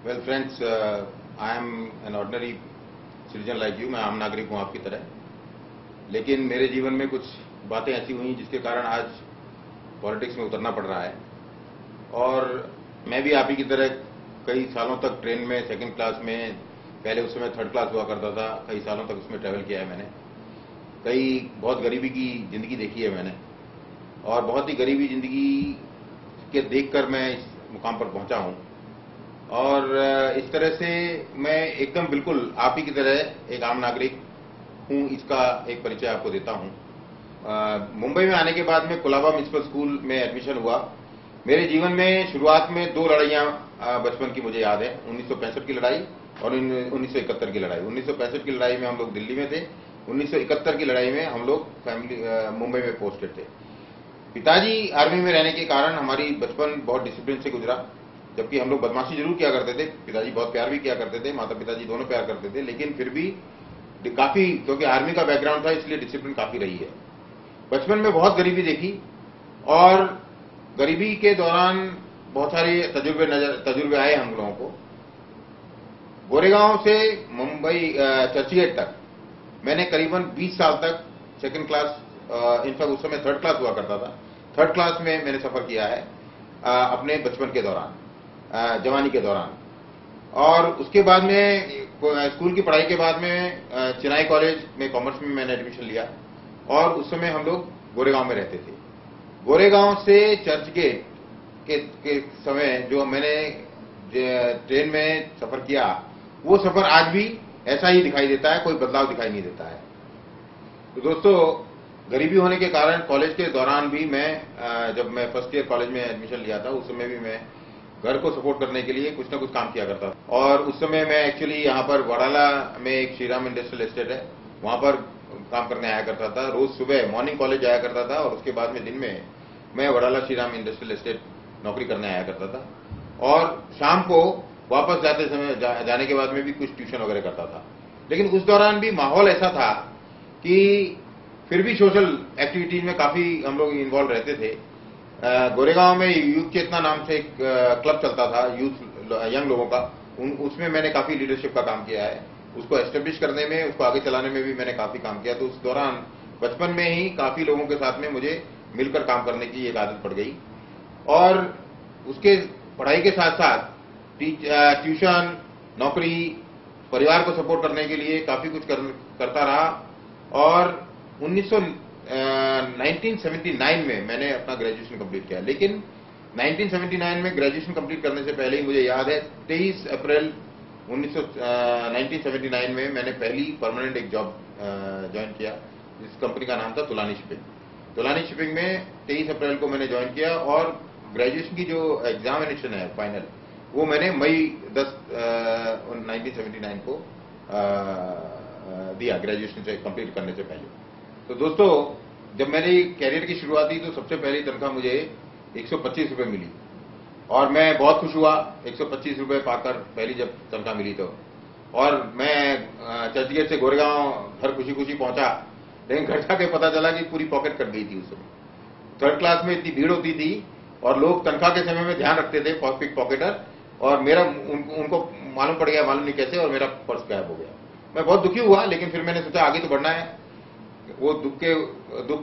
Well friends, I am an ordinary citizen like you. मैं आम नागरिक हूँ आपकी तरह, लेकिन मेरे जीवन में कुछ बातें ऐसी हुई जिसके कारण आज पॉलिटिक्स में उतरना पड़ रहा है। और मैं भी आप ही की तरह कई सालों तक ट्रेन में सेकंड क्लास में, पहले उस समय थर्ड क्लास हुआ करता था, कई सालों तक उसमें ट्रैवल किया है मैंने। बहुत गरीबी की जिंदगी देखी है मैंने, और बहुत ही गरीबी जिंदगी के देखकर मैं इस मुकाम पर पहुंचा हूं। और इस तरह से मैं एकदम बिल्कुल आप ही की तरह एक आम नागरिक हूं, इसका एक परिचय आपको देता हूं। मुंबई में आने के बाद में कोलाबा म्युनिसिपल स्कूल में एडमिशन हुआ। मेरे जीवन में शुरुआत में दो लड़ाइयां बचपन की मुझे याद है, 1965 की लड़ाई और 1971 की लड़ाई। 1965 की लड़ाई में हम लोग दिल्ली में थे, 1971 की लड़ाई में हम लोग मुंबई में पोस्टेड थे। पिताजी आर्मी में रहने के कारण हमारी बचपन बहुत डिसिप्लिन से गुजरा। जबकि हम लोग बदमाशी जरूर किया करते थे, पिताजी बहुत प्यार भी किया करते थे, माता पिताजी दोनों प्यार करते थे, लेकिन फिर भी काफी, क्योंकि आर्मी का बैकग्राउंड था इसलिए डिसिप्लिन काफी रही है। बचपन में बहुत गरीबी देखी, और गरीबी के दौरान बहुत सारे तजुर्बे आए हम लोगों को। गोरेगांव से मुंबई चर्चगेट तक मैंने करीबन 20 साल तक सेकंड क्लास, इनफैक्ट उस समय थर्ड क्लास हुआ करता था, थर्ड क्लास में मैंने सफर किया है अपने बचपन के दौरान, जवानी के दौरान। और उसके बाद में स्कूल की पढ़ाई के बाद में चेन्नई कॉलेज में कॉमर्स में मैंने एडमिशन लिया, और उस समय हम लोग गोरेगांव में रहते थे। गोरेगांव से चर्चगेट के समय जो मैंने ट्रेन में सफर किया, वो सफर आज भी ऐसा ही दिखाई देता है, कोई बदलाव दिखाई नहीं देता है। तो दोस्तों, गरीबी होने के कारण कॉलेज के दौरान भी मैं, जब मैं फर्स्ट ईयर कॉलेज में एडमिशन लिया था, उस समय भी मैं घर को सपोर्ट करने के लिए कुछ ना कुछ काम किया करता था। और उस समय मैं एक्चुअली यहाँ पर वडाला में एक श्रीराम इंडस्ट्रियल एस्टेट है, वहां पर काम करने आया करता था। रोज सुबह मॉर्निंग कॉलेज जाया करता था, और उसके बाद में दिन में मैं वडाला श्रीराम इंडस्ट्रियल एस्टेट नौकरी करने आया करता था। और शाम को वापस जाते समय जाने के बाद में भी कुछ ट्यूशन वगैरह करता था। लेकिन उस दौरान भी माहौल ऐसा था कि फिर भी सोशल एक्टिविटीज में काफी हम लोग इन्वॉल्व रहते थे। गोरेगांव में यूथ चेतना नाम से एक क्लब चलता था यंग लोगों का, उसमें मैंने काफी लीडरशिप का काम किया है। उसको एस्टेब्लिश करने में, उसको आगे चलाने में भी मैंने काफी काम किया। तो उस दौरान बचपन में ही काफी लोगों के साथ में मुझे मिलकर काम करने की एक आदत पड़ गई। और उसके पढ़ाई के साथ साथ ट्यूशन, नौकरी, परिवार को सपोर्ट करने के लिए काफी कुछ करता रहा। और 1979 में मैंने अपना ग्रेजुएशन कंप्लीट किया। लेकिन 1979 में ग्रेजुएशन कंप्लीट करने से पहले ही मुझे याद है 23 अप्रैल 1979 में मैंने पहली परमानेंट एक जॉब ज्वाइन किया, जिस कंपनी का नाम था तुलानी शिपिंग। तुलानी शिपिंग में 23 अप्रैल को मैंने ज्वाइन किया, और ग्रेजुएशन की जो एग्जामिनेशन है फाइनल, वो मैंने मई 10 1979 को दिया, ग्रेजुएशन से कंप्लीट करने से पहले। तो दोस्तों, जब मेरी कैरियर की शुरुआत हुई तो सबसे पहली तनख्वाह मुझे 125 रुपए मिली, और मैं बहुत खुश हुआ 125 रुपए पाकर पहली जब तनख्वाह मिली तो। और मैं चर्चगेट से गोरेगांव घर खुशी खुशी पहुंचा, लेकिन घर जाके पता चला कि पूरी पॉकेट कट गई थी उस समय। थर्ड क्लास में इतनी भीड़ होती थी, और लोग तनख्वाह के समय में ध्यान रखते थे, पिक पॉकेटर, और मेरा उनको मालूम पड़ गया, मालूम नहीं कैसे, और मेरा पर्स गायब हो गया। मैं बहुत दुखी हुआ, लेकिन फिर मैंने सोचा आगे तो बढ़ना है। वो दुख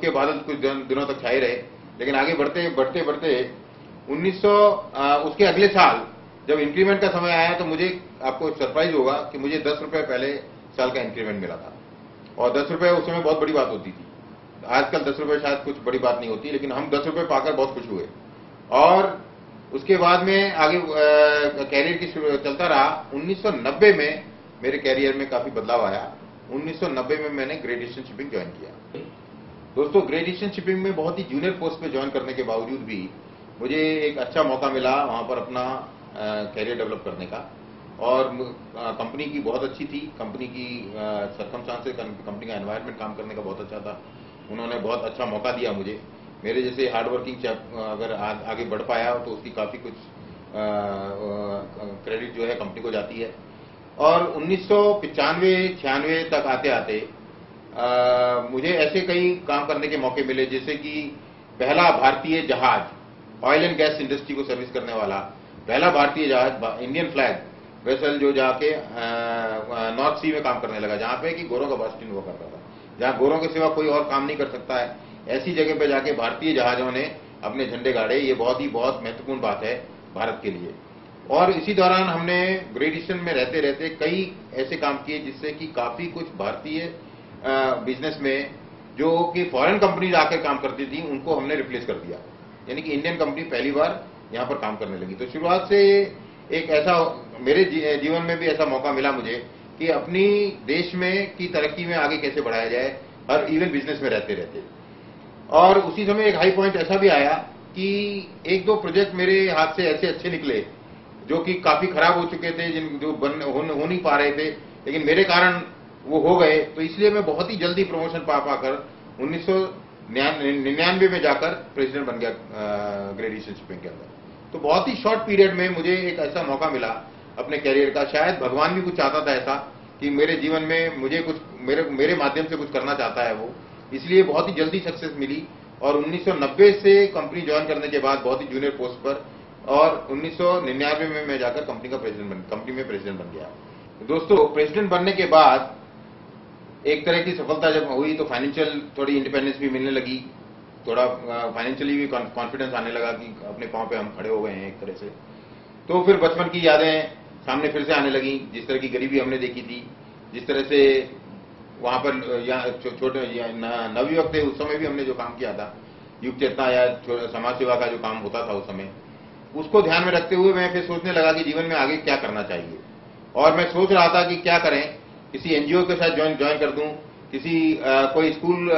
के बादल कुछ दिनों तक छाए रहे, लेकिन आगे बढ़ते बढ़ते बढ़ते 1900 उसके अगले साल जब इंक्रीमेंट का समय आया, तो मुझे, आपको सरप्राइज होगा कि मुझे 10 रुपए पहले साल का इंक्रीमेंट मिला था। और 10 रुपए उस समय बहुत बड़ी बात होती थी। आजकल 10 रुपए शायद कुछ बड़ी बात नहीं होती, लेकिन हम 10 रुपए पाकर बहुत खुश हुए। और उसके बाद में आगे कैरियर की चलता रहा। 1990 में मेरे कैरियर में काफी बदलाव आया। 1990 में मैंने ग्रेट ईस्टर्न शिपिंग ज्वाइन किया। दोस्तों, ग्रेट ईस्टर्न शिपिंग में बहुत ही जूनियर पोस्ट पे ज्वाइन करने के बावजूद भी मुझे एक अच्छा मौका मिला वहां पर अपना कैरियर डेवलप करने का। और कंपनी की बहुत अच्छी थी, कंपनी की सर्कमस्टांसेस, कंपनी का एनवायरनमेंट काम करने का बहुत अच्छा था। उन्होंने बहुत अच्छा मौका दिया मुझे। मेरे जैसे हार्डवर्किंग अगर आगे बढ़ पाया तो उसकी काफी कुछ क्रेडिट जो है कंपनी को जाती है। और 1995-96 तक आते आते मुझे ऐसे कई काम करने के मौके मिले, जैसे कि पहला भारतीय जहाज, ऑयल एंड गैस इंडस्ट्री को सर्विस करने वाला पहला भारतीय जहाज, इंडियन फ्लैग, वेसल जो जाके नॉर्थ सी में काम करने लगा, जहां पे कि गोरों का बास्टिन हुआ करता था, जहां गोरों के सिवा कोई और काम नहीं कर सकता है। ऐसी जगह पे जाके भारतीय जहाजों ने अपने झंडे गाड़े। ये बहुत महत्वपूर्ण बात है भारत के लिए। और इसी दौरान हमने ग्रेट ईस्टर्न में रहते रहते कई ऐसे काम किए जिससे कि काफी कुछ भारतीय बिजनेस में जो कि फॉरेन कंपनीज आकर काम करती थी उनको हमने रिप्लेस कर दिया, यानी कि इंडियन कंपनी पहली बार यहां पर काम करने लगी। तो शुरुआत से एक ऐसा मेरे जीवन में भी ऐसा मौका मिला मुझे कि अपनी देश में की तरक्की में आगे कैसे बढ़ाया जाए, हर इवन बिजनेस में रहते रहते। और उसी समय एक हाई पॉइंट ऐसा भी आया कि एक दो प्रोजेक्ट मेरे हाथ से ऐसे अच्छे निकले जो कि काफी खराब हो चुके थे, जो हो नहीं पा रहे थे, लेकिन मेरे कारण वो हो गए। तो इसलिए मैं बहुत ही जल्दी प्रमोशन पाकर 1999 में जाकर प्रेसिडेंट बन गया ग्रेट ईस्टर्न शिपिंग के अंदर। तो बहुत ही शॉर्ट पीरियड में मुझे एक ऐसा मौका मिला अपने कैरियर का। शायद भगवान भी कुछ चाहता था ऐसा कि मेरे जीवन में मुझे कुछ मेरे माध्यम से कुछ करना चाहता है वो, इसलिए बहुत ही जल्दी सक्सेस मिली। और 1990 से कंपनी ज्वाइन करने के बाद बहुत ही जूनियर पोस्ट पर, और 1999 में मैं जाकर कंपनी में प्रेसिडेंट बन गया। दोस्तों, प्रेसिडेंट बनने के बाद एक तरह की सफलता जब हुई तो फाइनेंशियल थोड़ी इंडिपेंडेंस भी मिलने लगी, थोड़ा फाइनेंशियली भी कॉन्फिडेंस आने लगा कि अपने पांव पे हम खड़े हो गए हैं एक तरह से। तो फिर बचपन की यादें सामने फिर से आने लगी, जिस तरह की गरीबी हमने देखी थी, जिस तरह से वहां पर छोटे नवयुवक थे उस समय भी हमने जो काम किया था, युग चेतना या समाज सेवा का जो काम होता था उस समय, उसको ध्यान में रखते हुए मैं फिर सोचने लगा कि जीवन में आगे क्या करना चाहिए। और मैं सोच रहा था कि क्या करें, किसी एनजीओ के साथ ज्वाइन कर दूं, कोई स्कूल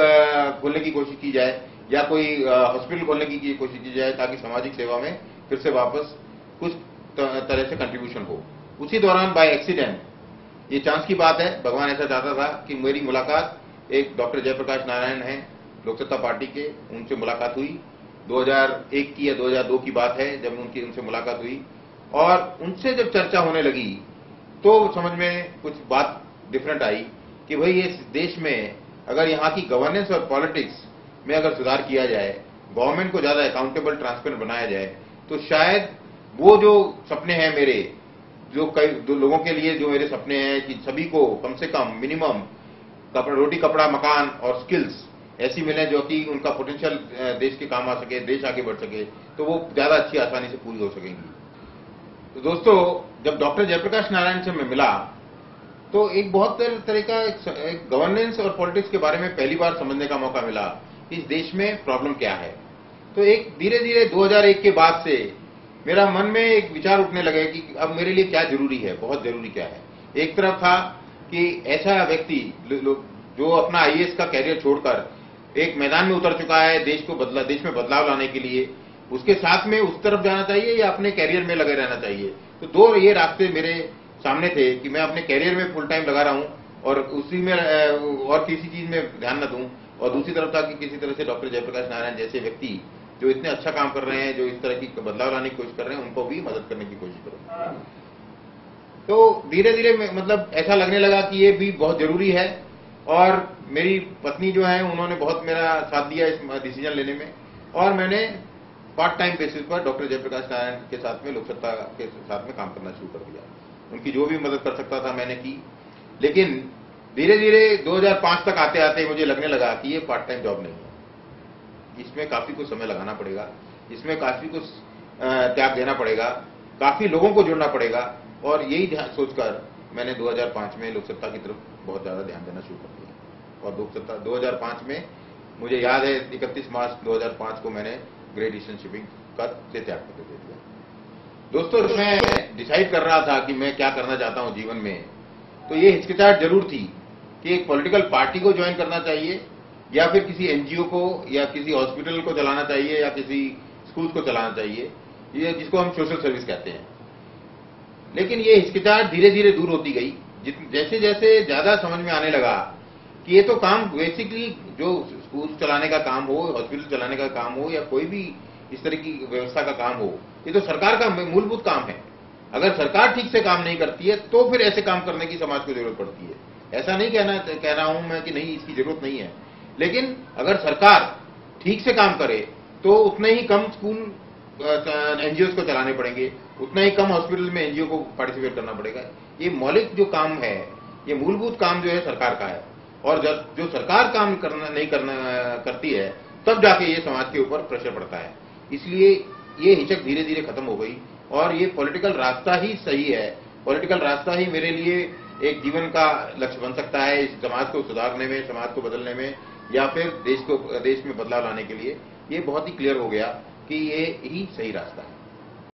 खोलने की कोशिश की जाए या कोई हॉस्पिटल खोलने की कोशिश की जाए, ताकि सामाजिक सेवा में फिर से वापस कुछ तरह से कंट्रीब्यूशन हो। उसी दौरान बाय एक्सीडेंट, ये चांस की बात है, भगवान ऐसा चाहता था कि मेरी मुलाकात एक डॉक्टर जयप्रकाश नारायण हैं लोक सत्ता पार्टी के, उनसे मुलाकात हुई। 2001 की या 2002 की बात है जब उनसे मुलाकात हुई, और उनसे जब चर्चा होने लगी तो समझ में कुछ बात डिफरेंट आई कि भाई इस देश में अगर यहाँ की गवर्नेंस और पॉलिटिक्स में अगर सुधार किया जाए, गवर्नमेंट को ज्यादा अकाउंटेबल ट्रांसपेरेंट बनाया जाए, तो शायद वो जो सपने हैं मेरे, जो लोगों के लिए जो मेरे सपने हैं कि सभी को कम से कम मिनिमम रोटी कपड़ा मकान और स्किल्स ऐसी मिले जो कि उनका पोटेंशियल देश के काम आ सके, देश आगे बढ़ सके, तो वो ज्यादा अच्छी आसानी से पूरी हो सकेंगी। तो दोस्तों, जब डॉक्टर जयप्रकाश नारायण से मैं मिला तो एक बहुत तरह का एक गवर्नेंस और पॉलिटिक्स के बारे में पहली बार समझने का मौका मिला कि इस देश में प्रॉब्लम क्या है। तो एक धीरे धीरे 2001 के बाद से मेरा मन में एक विचार उठने लगे कि अब मेरे लिए क्या जरूरी है, बहुत जरूरी क्या है। एक तरफ था कि ऐसा व्यक्ति जो अपना आईएएस का कैरियर छोड़कर एक मैदान में उतर चुका है देश में बदलाव लाने के लिए, उसके साथ में उस तरफ जाना चाहिए या अपने कैरियर में लगे रहना चाहिए। तो दो ये रास्ते मेरे सामने थे कि मैं अपने कैरियर में फुल टाइम लगा रहा हूं और उसी में और किसी चीज में ध्यान न दूं, और दूसरी तरफ था कि किसी तरह से डॉक्टर जयप्रकाश नारायण जैसे व्यक्ति जो इतने अच्छा काम कर रहे हैं, जो इस तरह की बदलाव लाने की कोशिश कर रहे हैं, उनको भी मदद करने की कोशिश करूं। तो धीरे धीरे मतलब ऐसा लगने लगा कि ये भी बहुत जरूरी है। और मेरी पत्नी जो है उन्होंने बहुत मेरा साथ दिया इस डिसीजन लेने में, और मैंने पार्ट टाइम बेसिस पर डॉक्टर जयप्रकाश नारायण के साथ में लोक सत्ता के साथ में काम करना शुरू कर दिया। उनकी जो भी मदद कर सकता था मैंने की, लेकिन धीरे धीरे 2005 तक आते आते मुझे लगने लगा कि ये पार्ट टाइम जॉब नहीं है, इसमें काफी कुछ समय लगाना पड़ेगा, इसमें काफी कुछ त्याग देना पड़ेगा, काफी लोगों को जोड़ना पड़ेगा। और यही सोचकर मैंने 2005 में लोक सत्ता की तरफ बहुत ज्यादा ध्यान देना शुरू कर दिया। और लोक सत्ता 2005 में मुझे याद है 31 मार्च 2005 को मैंने ग्रेट ईस्टर्न शिपिंग का त्याग कर दिया। दोस्तों, मैं डिसाइड कर रहा था कि मैं क्या करना चाहता हूं जीवन में, तो ये हिचकिचाहट जरूर थी कि एक पॉलिटिकल पार्टी को ज्वाइन करना चाहिए या फिर किसी एनजीओ को या किसी हॉस्पिटल को चलाना चाहिए या किसी स्कूल को चलाना चाहिए, ये जिसको हम सोशल सर्विस कहते हैं। लेकिन ये हिचकिचाहट धीरे धीरे दूर होती गई जैसे जैसे ज्यादा समझ में आने लगा कि ये तो काम बेसिकली जो स्कूल चलाने का काम हो, हॉस्पिटल चलाने का काम हो या कोई भी इस तरह की व्यवस्था का काम हो, ये तो सरकार का मूलभूत काम है। अगर सरकार ठीक से काम नहीं करती है तो फिर ऐसे काम करने की समाज को जरूरत पड़ती है। ऐसा नहीं कह रहा हूं मैं कि नहीं, इसकी जरूरत नहीं है, लेकिन अगर सरकार ठीक से काम करे तो उतने ही कम स्कूल एनजीओ को चलाने पड़ेंगे, उतना ही कम हॉस्पिटल में एनजीओ को पार्टिसिपेट करना पड़ेगा। ये मौलिक जो काम है, ये मूलभूत काम जो है सरकार का है, और जब जो सरकार काम नहीं करती है, तब जाके ये समाज के ऊपर प्रेशर पड़ता है। इसलिए ये हिचक धीरे धीरे खत्म हो गई, और ये पॉलिटिकल रास्ता ही सही है। पॉलिटिकल रास्ता ही मेरे लिए एक जीवन का लक्ष्य बन सकता है, इस समाज को सुधारने में, समाज को बदलने में, या फिर देश में बदलाव लाने के लिए। ये बहुत ही क्लियर हो गया कि ये ही सही रास्ता है।